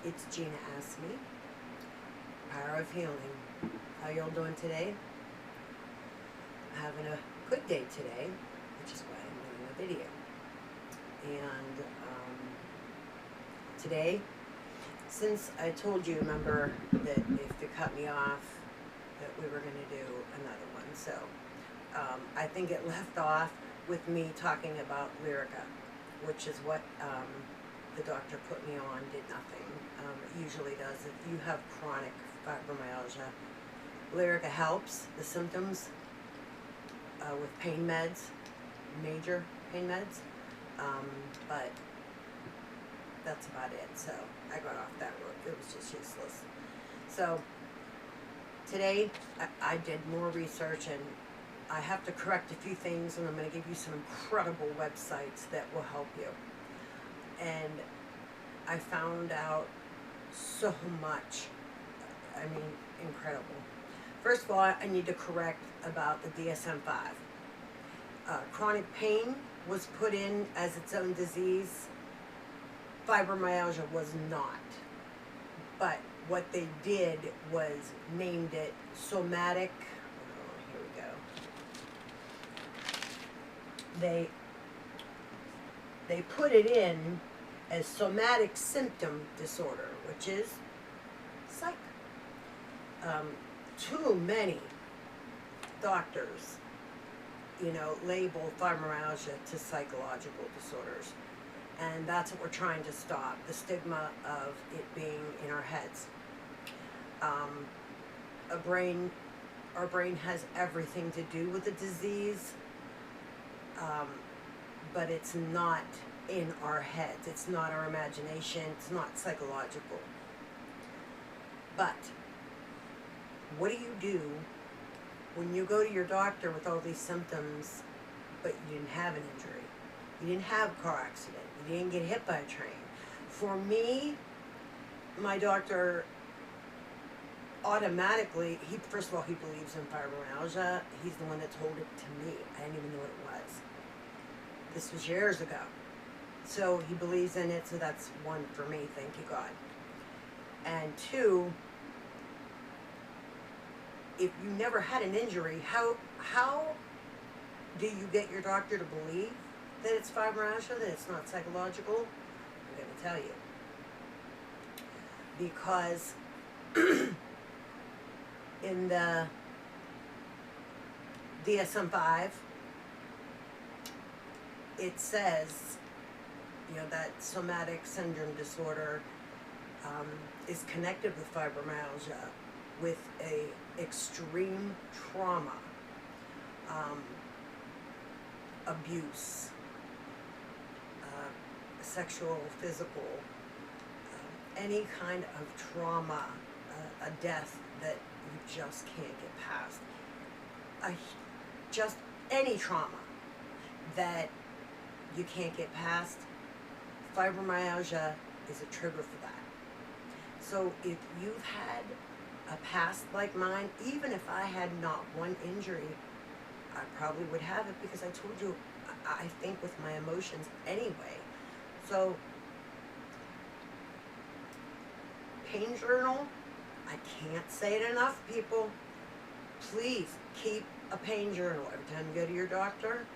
It's Gina askme, Power of Healing. How y'all doing today? Having a good day today, which is why I'm doing a video. And today, since I told you, remember, that if you cut me off, that we were going to do another one. So I think it left off with me talking about Lyrica, which is what the doctor put me on, did nothing. It usually does. If you have chronic fibromyalgia, Lyrica helps the symptoms with pain meds, major pain meds, but that's about it. So I got off that road. It was just useless. So today I did more research, and I have to correct a few things, and I'm going to give you some incredible websites that will help you. And I found out so much. I mean, incredible. First of all, I need to correct about the DSM-5. Chronic pain was put in as its own disease. Fibromyalgia was not. But what they did was named it somatic. Oh, here we go. They put it in as somatic symptom disorder, which is psych. Too many doctors, label fibromyalgia to psychological disorders. And that's what we're trying to stop, the stigma of it being in our heads. Our brain has everything to do with the disease, but it's not in our heads. It's not our imagination. It's not psychological. But what do when you go to your doctor with all these symptoms, but you didn't have an injury? You didn't have a car accident. You didn't get hit by a train. For me, my doctor automatically, first of all, he believes in fibromyalgia. He's the one that told it to me. I didn't even know what it was. This was years ago. So he believes in it, so that's one for me, thank you God. And two, if you never had an injury, how do you get your doctor to believe that it's fibromyalgia, that it's not psychological? I'm going to tell you. Because in the DSM-5, it says, that somatic syndrome disorder is connected with fibromyalgia with a extreme trauma, abuse, sexual, physical, any kind of trauma, a death that you just can't get past. Just any trauma that you can't get past, fibromyalgia is a trigger for that. So if you've had a past like mine, even if I had not one injury, I probably would have it, because I told you, I think with my emotions anyway. So, pain journal, I can't say it enough, people. Please keep a pain journal. Every time you go to your doctor,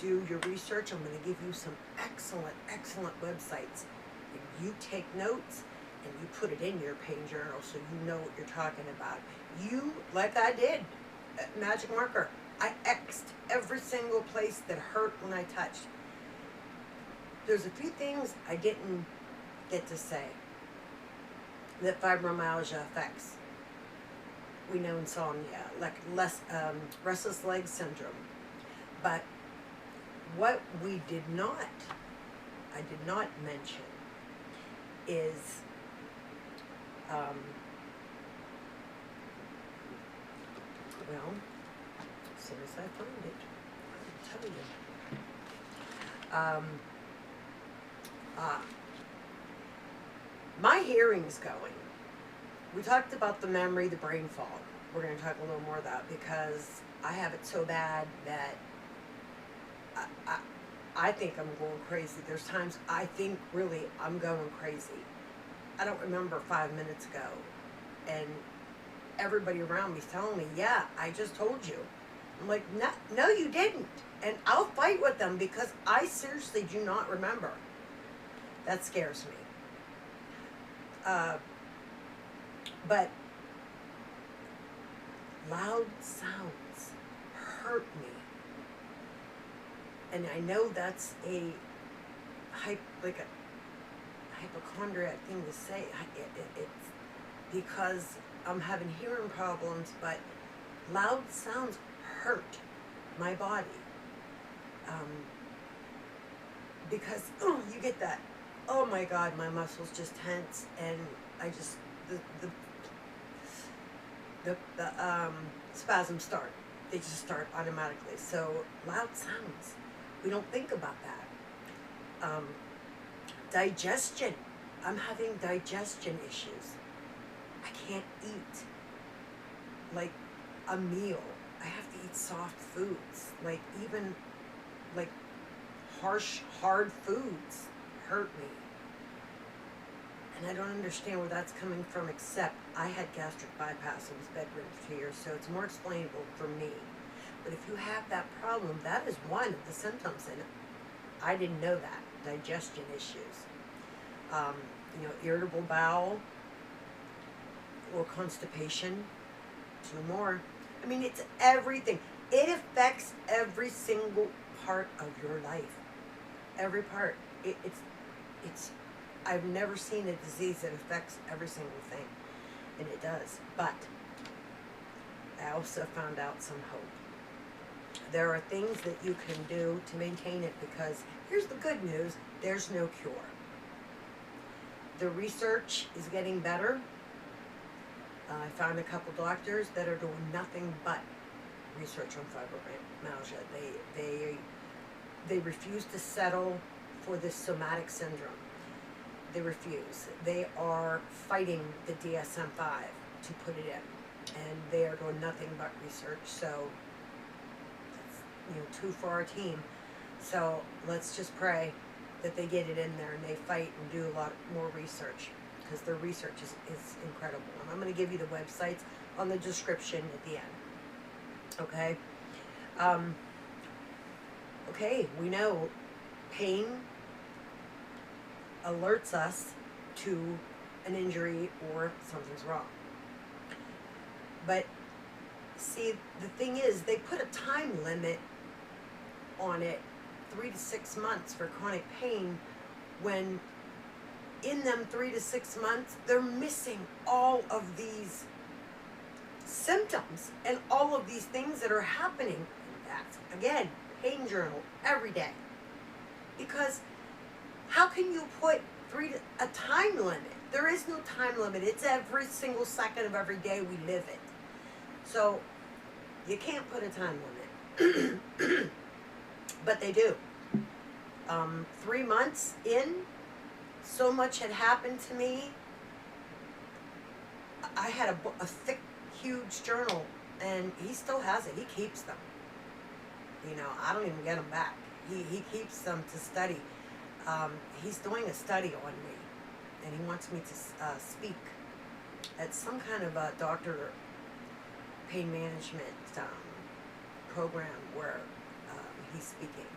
do your research. I'm going to give you some excellent, excellent websites. And you take notes and you put it in your pain journal so you know what you're talking about. You, like I did, magic marker, I X'd every single place that hurt when I touched. There's a few things I didn't get to say that fibromyalgia affects. We know insomnia, like restless leg syndrome. But what I did not mention is well, as soon as I find it, I'll tell you. My hearing's going. We talked about the memory, the brain fog. We're going to talk a little more of that, because I have it so bad that I think I'm going crazy. There's times I think really I'm going crazy. I don't remember 5 minutes ago. And everybody around me's telling me, yeah, I just told you. I'm like, no, you didn't. And I'll fight with them because I seriously do not remember. That scares me. But loud sounds hurt me. And I know that's a hypochondriac thing to say. It's because I'm having hearing problems, but loud sounds hurt my body. Because you get that, oh my God, my muscles just tense, and I just the spasms start. They just start automatically. So loud sounds, we don't think about that. Digestion. I'm having digestion issues. I can't eat like a meal. I have to eat soft foods. Like even like harsh, hard foods hurt me. And I don't understand where that's coming from, except I had gastric bypass and was bedridden for 2 years, so it's more explainable for me. But if you have that problem, that is one of the symptoms, and I didn't know that. Digestion issues. Irritable bowel or constipation. 2 more. I mean, it's everything. It affects every single part of your life. Every part. It's. I've never seen a disease that affects every single thing, and it does. But I also found out some hope. There are things that you can do to maintain it, because here's the good news: there's no cure. The research is getting better. I found a couple doctors that are doing nothing but research on fibromyalgia. They refuse to settle for this somatic syndrome. They refuse. They are fighting the DSM-5 to put it in, and they are doing nothing but research. So that's 2 for our team. So let's just pray that they get it in there and they fight and do a lot more research, because their research is incredible. And I'm going to give you the websites on the description at the end. Okay? Okay, we know pain alerts us to an injury or something's wrong. But see, the thing is, they put a time limit on it, 3 to 6 months for chronic pain, when in them 3 to 6 months, they're missing all of these symptoms and all of these things that are happening. That's, again, pain journal every day. Because how can you put a time limit? There is no time limit. It's every single second of every day we live it. So you can't put a time limit. But they do. 3 months in, so much had happened to me. I had a thick, huge journal, and he still has it. He keeps them. I don't even get them back. He keeps them to study. He's doing a study on me, and he wants me to speak at some kind of a doctor pain management program where he's speaking.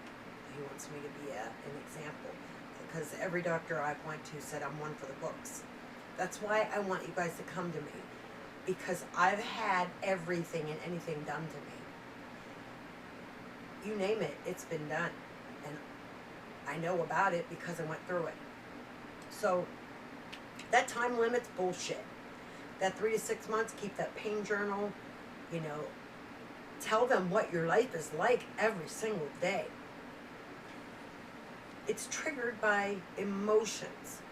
He wants me to be an example, because every doctor I went to said I'm one for the books. That's why I want you guys to come to me, because I've had everything and anything done to me. You name it, it's been done. And I know about it because I went through it. So that time limit's bullshit. That 3 to 6 months, keep that pain journal, tell them what your life is like every single day. It's triggered by emotions,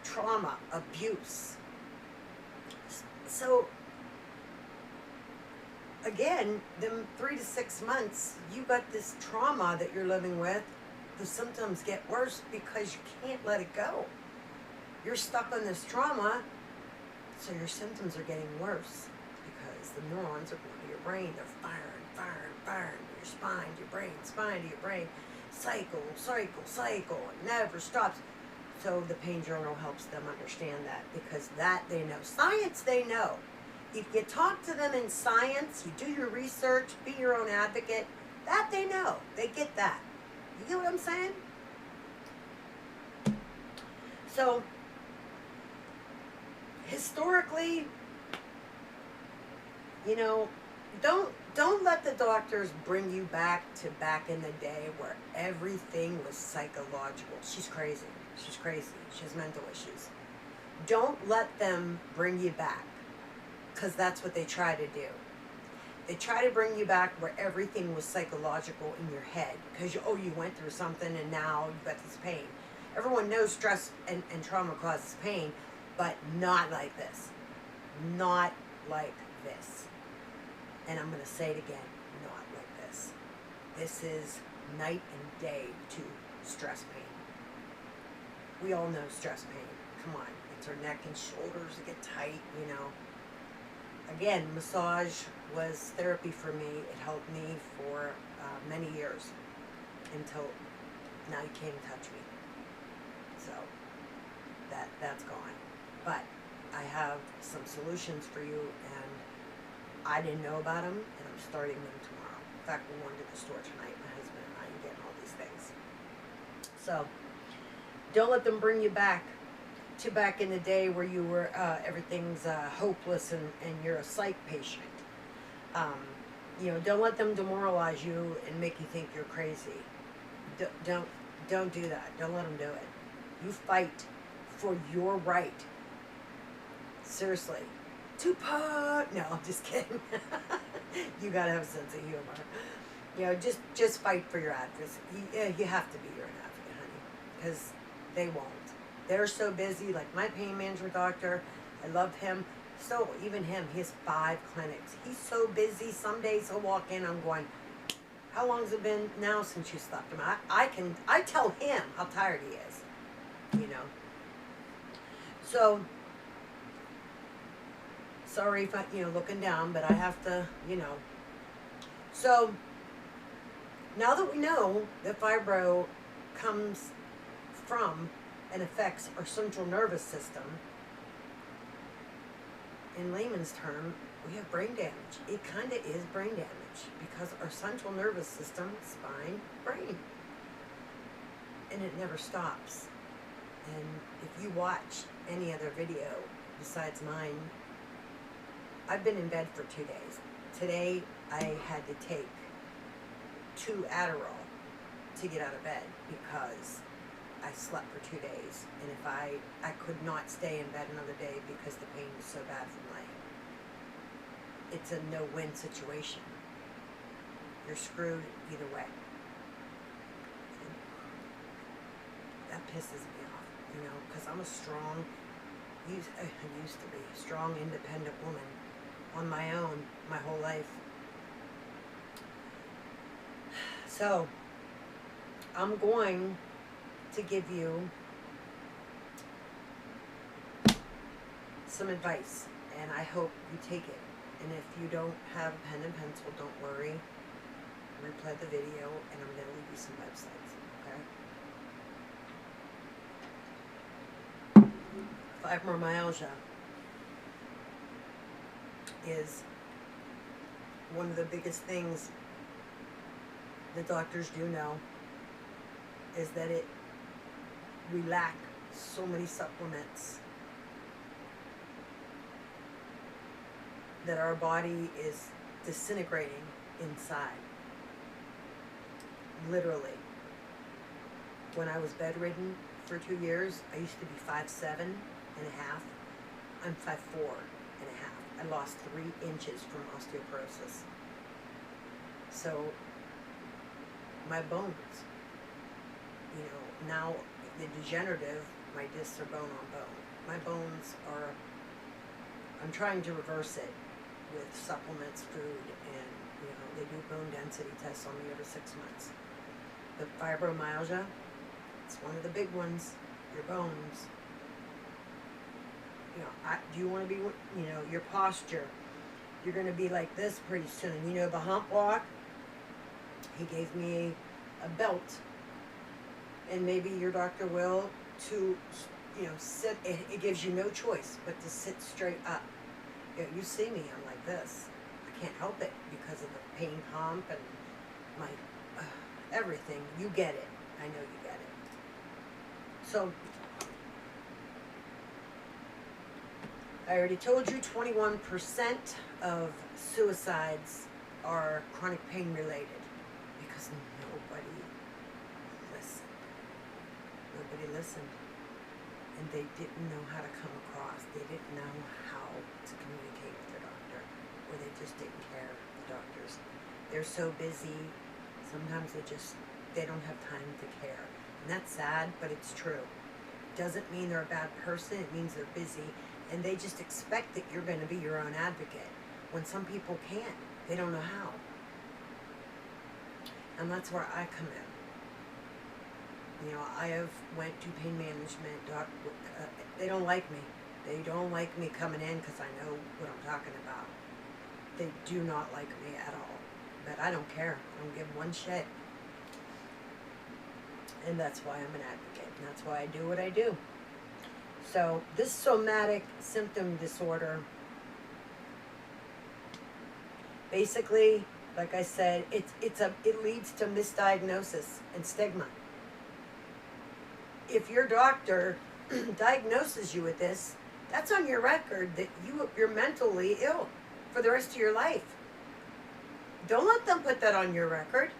trauma, abuse. So again, them 3 to 6 months, you got this trauma that you're living with. The symptoms get worse because you can't let it go. You're stuck on this trauma, so your symptoms are getting worse because the neurons are going to your brain. They're firing to your spine, to your brain, spine to your brain. Cycle. It never stops. So the pain journal helps them understand that, because that they know. Science they know. If you talk to them in science, you do your research, be your own advocate, that they know. They get that. You get what I'm saying? So, historically, you know, don't let the doctors bring you back to back in the day where everything was psychological. She's crazy. She's crazy. She has mental issues. Don't let them bring you back, because that's what they try to do. They try to bring you back where everything was psychological in your head, because you went through something and now you've got this pain. Everyone knows stress and trauma causes pain, but not like this. Not like this. And I'm going to say it again, not like this. This is night and day to stress pain. We all know stress pain. Come on. It's our neck and shoulders that get tight, you know. Again, massage was therapy for me. It helped me for many years, until now you can't even touch me. So that's gone. But I have some solutions for you, and I didn't know about them, and I'm starting them tomorrow. In fact, we're going to the store tonight, my husband and I, and getting all these things. So don't let them bring you back to back in the day where you were everything's hopeless and you're a psych patient. You know, don't let them demoralize you and make you think you're crazy. Don't do that. Don't let them do it. You fight for your right. Seriously. Tupac. No, I'm just kidding. You gotta have a sense of humor. You know, just fight for your advocacy. You have to be your own advocate, honey, because they won't. They're so busy. Like my pain management doctor, I love him. So even him, he has 5 clinics. He's so busy. Some days he'll walk in, I'm going, how long has it been now since you slept him? I tell him how tired he is, you know. So, sorry if I, looking down, but I have to, So, now that we know that fibro comes from and affects our central nervous system, in layman's term, we have brain damage. It kind of is brain damage, because our central nervous system, spine, brain, and it never stops. And if you watch any other video besides mine, I've been in bed for 2 days. Today, I had to take 2 Adderall to get out of bed, because I slept for 2 days, and if I could not stay in bed another day because the pain was so bad from laying. It's a no-win situation. You're screwed either way. And that pisses me off, because I'm a strong, I used to be a strong, independent woman on my own my whole life. So, I'm going to give you some advice, and I hope you take it. And if you don't have a pen and pencil, don't worry. Replay the video, and I'm going to leave you some websites, okay? Fibromyalgia is one of the biggest things the doctors do know, is that we lack so many supplements, that our body is disintegrating inside. Literally. When I was bedridden for 2 years, I used to be 5'7" and a half. I'm 5'4" and a half. I lost 3 inches from osteoporosis. So, my bones, now the degenerative, my discs are bone on bone. My bones are, I'm trying to reverse it with supplements, food, and, they do bone density tests on me every 6 months. But fibromyalgia, it's one of the big ones, your bones. Do you want to be, your posture, you're going to be like this pretty soon. The hump walk, he gave me a belt, and maybe your doctor will, to, sit, it gives you no choice but to sit straight up. You see me, I'm like this. I can't help it because of the pain pump and my everything. You get it. I know you get it. So, I already told you 21% of suicides are chronic pain related because nobody listened. Nobody listened. And they didn't know how to come across. They didn't know how to communicate with their doctor. Or they just didn't care, the doctors. They're so busy, sometimes they don't have time to care. And that's sad, but it's true. Doesn't mean they're a bad person, it means they're busy. And they just expect that you're going to be your own advocate. When some people can't, they don't know how. And that's where I come in. I have went to pain management. They don't like me. They don't like me coming in because I know what I'm talking about. They do not like me at all. But I don't care. I don't give one shit. And that's why I'm an advocate. And that's why I do what I do. So this somatic symptom disorder, basically, like I said, it leads to misdiagnosis and stigma. If your doctor diagnoses you with this, that's on your record that you're mentally ill for the rest of your life. Don't let them put that on your record,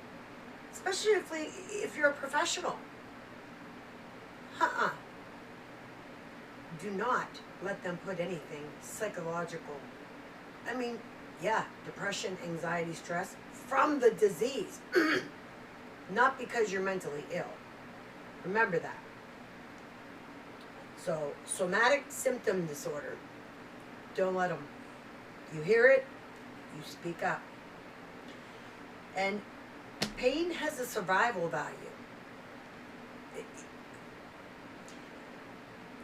especially if you're a professional. Do not let them put anything psychological. I mean, yeah, depression, anxiety, stress from the disease, not because you're mentally ill. Remember that. So, somatic symptom disorder, don't let them. You hear it, you speak up. And pain has a survival value.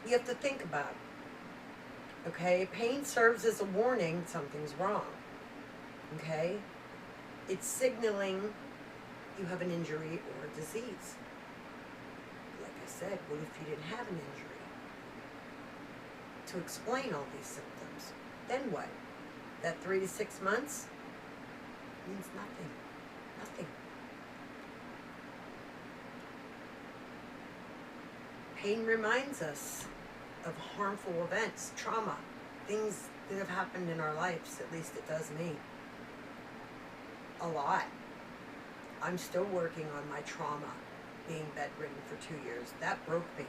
You have to think about it. Okay? Pain serves as a warning something's wrong. Okay? It's signaling you have an injury or a disease. Like I said, what if you didn't have an injury? To explain all these symptoms. Then what? That 3 to 6 months means nothing. Nothing. Pain reminds us of harmful events, trauma, things that have happened in our lives. At least it does me. A lot. I'm still working on my trauma, being bedridden for 2 years. That broke me.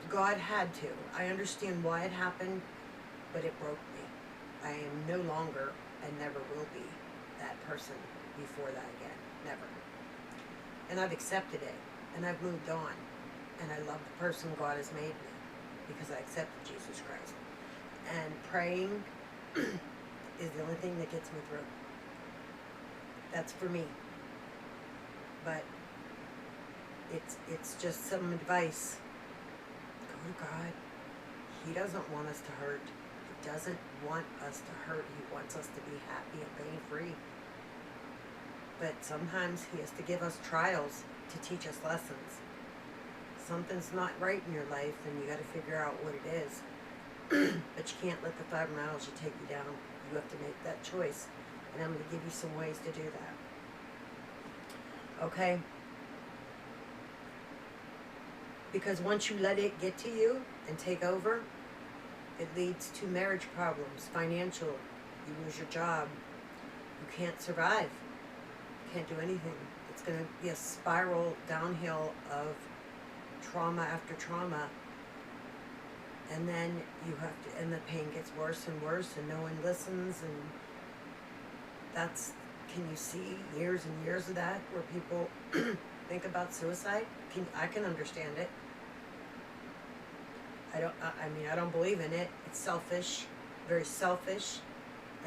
God had to. I understand why it happened, but it broke me. I am no longer and never will be that person before that again. Never. And I've accepted it. And I've moved on. And I love the person God has made me because I accepted Jesus Christ. And praying is the only thing that gets me through. That's for me. But it's just some advice. Go to God. He doesn't want us to hurt. He doesn't want us to hurt. He wants us to be happy and pain-free. But sometimes he has to give us trials to teach us lessons. Something's not right in your life, and you got to figure out what it is. But you can't let the fibromyalgia take you down. You have to make that choice. And I'm going to give you some ways to do that. Okay? Because once you let it get to you and take over, it leads to marriage problems, financial. You lose your job. You can't survive. You can't do anything. It's going to be a spiral downhill of trauma after trauma. And then you have to, and the pain gets worse and worse, and no one listens, and that's, can you see years and years of that where people think about suicide? I can understand it. I don't believe in it. It's selfish, very selfish,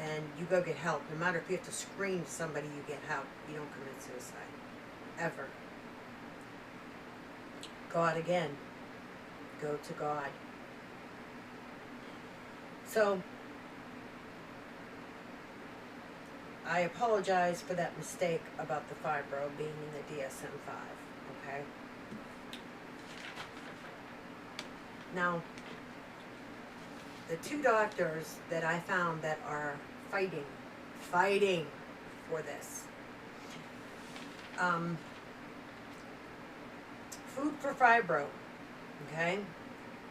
and you go get help. No matter if you have to scream to somebody, you get help. You don't commit suicide. Ever. God again. Go to God. So, I apologize for that mistake about the fibro being in the DSM-5, okay? Now, the two doctors that I found that are fighting for this. Food for fibro, okay?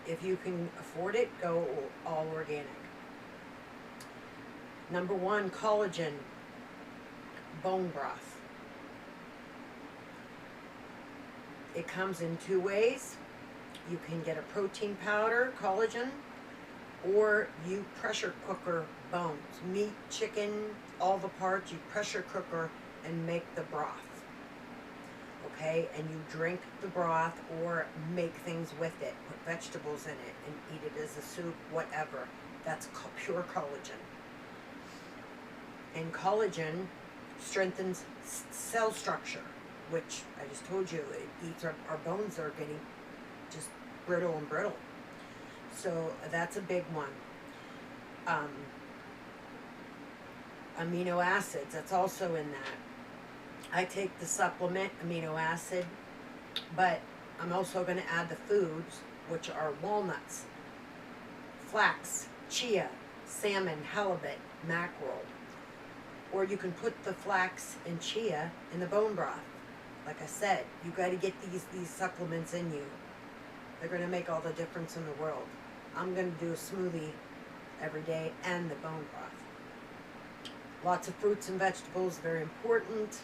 If you can afford it, go all organic. Number one, collagen, bone broth. It comes in two ways. You can get a protein powder, collagen, or you pressure cooker bones, meat, chicken, all the parts, you pressure cooker and make the broth. Okay, and you drink the broth or make things with it, put vegetables in it and eat it as a soup, whatever. That's pure collagen. And collagen strengthens cell structure, which I just told you, it eats our bones are getting just brittle and brittle. So that's a big one. Amino acids, that's also in that. I take the supplement amino acid, but I'm also going to add the foods, which are walnuts, flax, chia, salmon, halibut, mackerel. Or you can put the flax and chia in the bone broth. Like I said, you got to get these supplements in you. They're going to make all the difference in the world. I'm going to do a smoothie every day and the bone broth. Lots of fruits and vegetables, very important.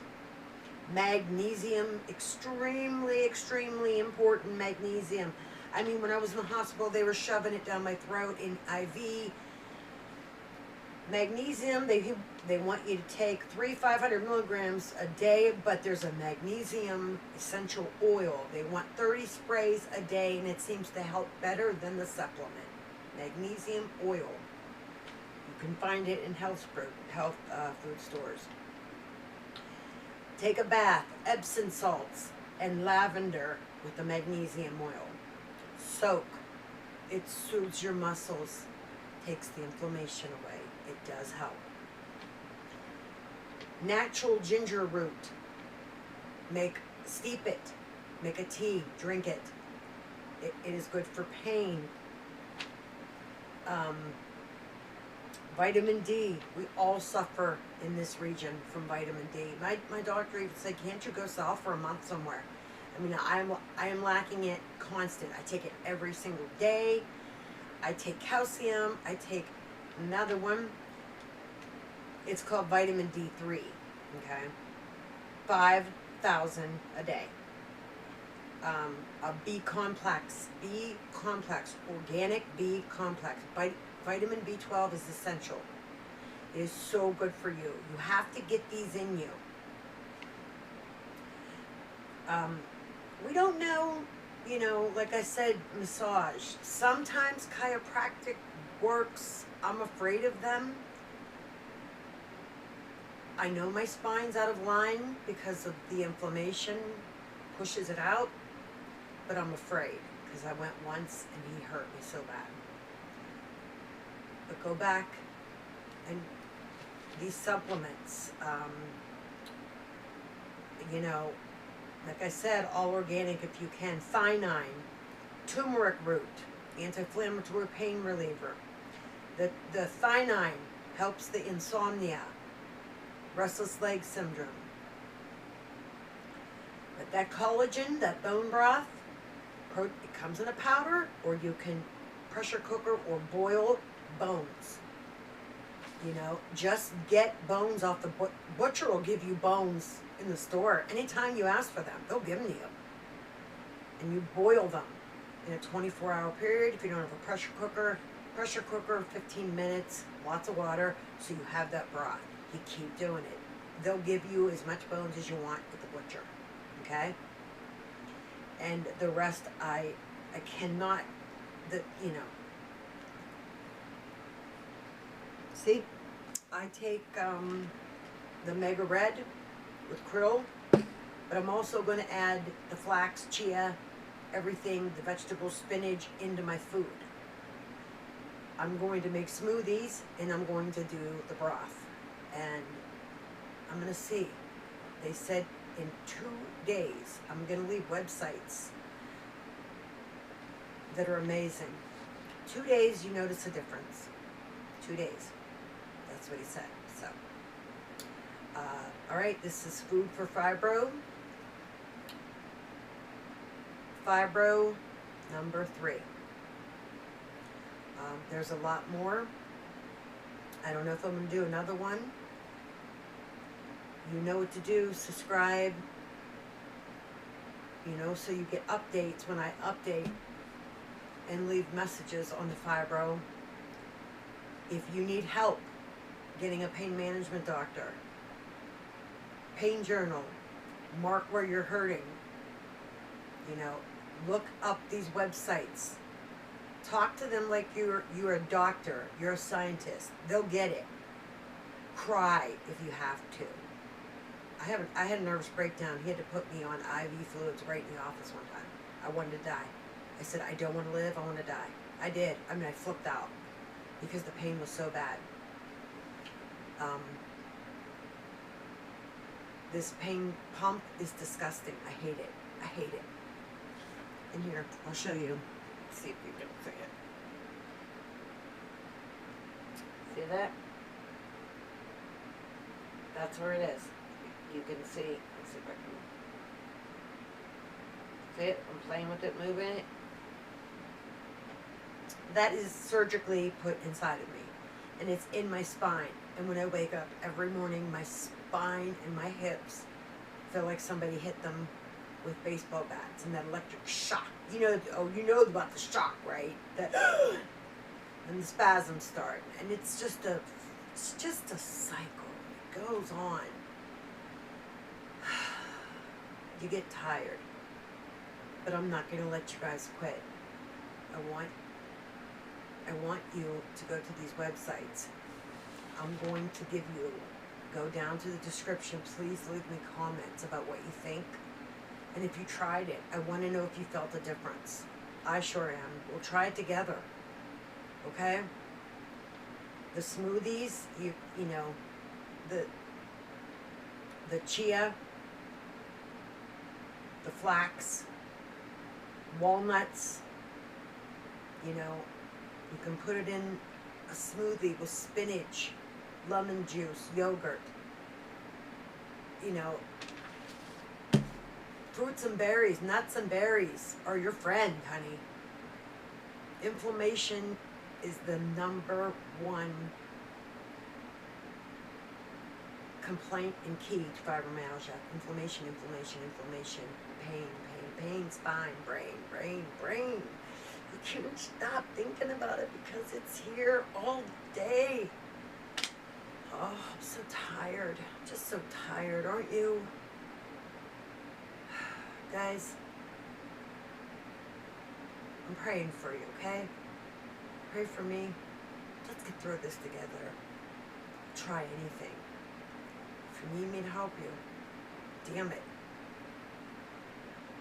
Magnesium, extremely, extremely important magnesium. I mean, when I was in the hospital, they were shoving it down my throat in IV. Magnesium, they want you to take 500 milligrams a day, but there's a magnesium essential oil. They want 30 sprays a day, and it seems to help better than the supplement. Magnesium oil. You can find it in health food stores. Take a bath, Epsom salts, and lavender with the magnesium oil. Soak. It soothes your muscles, takes the inflammation away. It does help. Natural ginger root. Steep it. Make a tea. Drink it. It is good for pain. Vitamin D. We all suffer in this region from vitamin D. My doctor even said, can't you go south for a month somewhere? I mean, I am lacking it constant. I take it every single day. I take calcium. I take another one. It's called vitamin D3. Okay, 5,000 a day. A B complex, organic B complex. Vitamin B12 is essential. It is so good for you. You have to get these in you. We don't know, like I said, massage. Sometimes chiropractic works. I'm afraid of them. I know my spine's out of line because of the inflammation pushes it out, but I'm afraid because I went once and he hurt me so bad. But go back and these supplements, like I said, all organic if you can. Thynine, turmeric root, anti-inflammatory pain reliever. The thynine helps the insomnia, restless leg syndrome. But that collagen, that bone broth, it comes in a powder, or you can pressure cooker or boil bones. Just get bones off the butcher will give you bones in the store. Anytime you ask for them, they'll give them to you. And you boil them in a 24-hour period. If you don't have a pressure cooker, 15 minutes, lots of water, so you have that broth. You keep doing it. They'll give you as much bones as you want with the butcher. Okay? And the rest, I cannot, See, I take the Mega Red with krill, but I'm also going to add the flax, chia, everything, the vegetables, spinach into my food. I'm going to make smoothies, and I'm going to do the broth. And I'm going to see. They said in 2 days, I'm going to leave websites that are amazing. 2 days, you notice a difference. 2 days. That's what he said. So, all right, this is food for fibro. Fibro number 3. There's a lot more. I don't know if I'm going to do another one. You know what to do. Subscribe. You know, so you get updates when I update and leave messages on the fibro. If you need help getting a pain management doctor, pain journal, mark where you're hurting, you know, look up these websites. Talk to them like you're a doctor, you're a scientist. They'll get it. Cry if you have to. I had a nervous breakdown. He had to put me on IV fluids right in the office one time. I wanted to die. I said, I don't want to live, I want to die. I did. I mean, I flipped out because the pain was so bad. This pain pump is disgusting. I hate it. I hate it. And here, I'll show you. See if you can see it. See that? That's where it is. You can see. Let's see if I can. See it? I'm playing with it, moving it. That is surgically put inside of me. And it's in my spine. And when I wake up every morning, my spine and my hips feel like somebody hit them with baseball bats, and that electric shock. You know about the shock, right? That and the spasms start, and it's just a cycle. It goes on. You get tired, but I'm not going to let you guys quit. I want you to go to these websites. I'm going to give you. Go down to the description. Please leave me comments about what you think. And if you tried it, I want to know if you felt a difference. I sure am. We'll try it together. Okay? The smoothies, you know, the chia, the flax, walnuts, you know, you can put it in a smoothie with spinach, lemon juice, yogurt, you know, fruits and berries, nuts and berries are your friend, honey. Inflammation is the #1 complaint and key to fibromyalgia. Inflammation, pain, spine, brain. You can't stop thinking about it because it's here all day. Oh, I'm so tired. Just so tired, aren't you? Guys, I'm praying for you, okay? Pray for me. Let's get through this together. Try anything. If you need me to help you, damn it.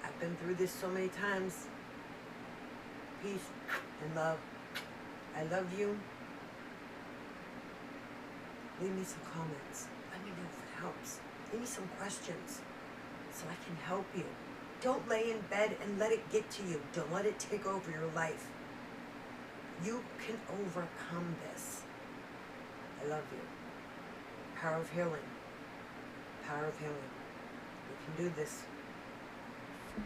I've been through this so many times. Peace and love. I love you. Leave me some comments. Let me know if it helps. Leave me some questions so I can help you. Don't lay in bed and let it get to you. Don't let it take over your life. You can overcome this. I love you. Power of healing. Power of healing. We can do this.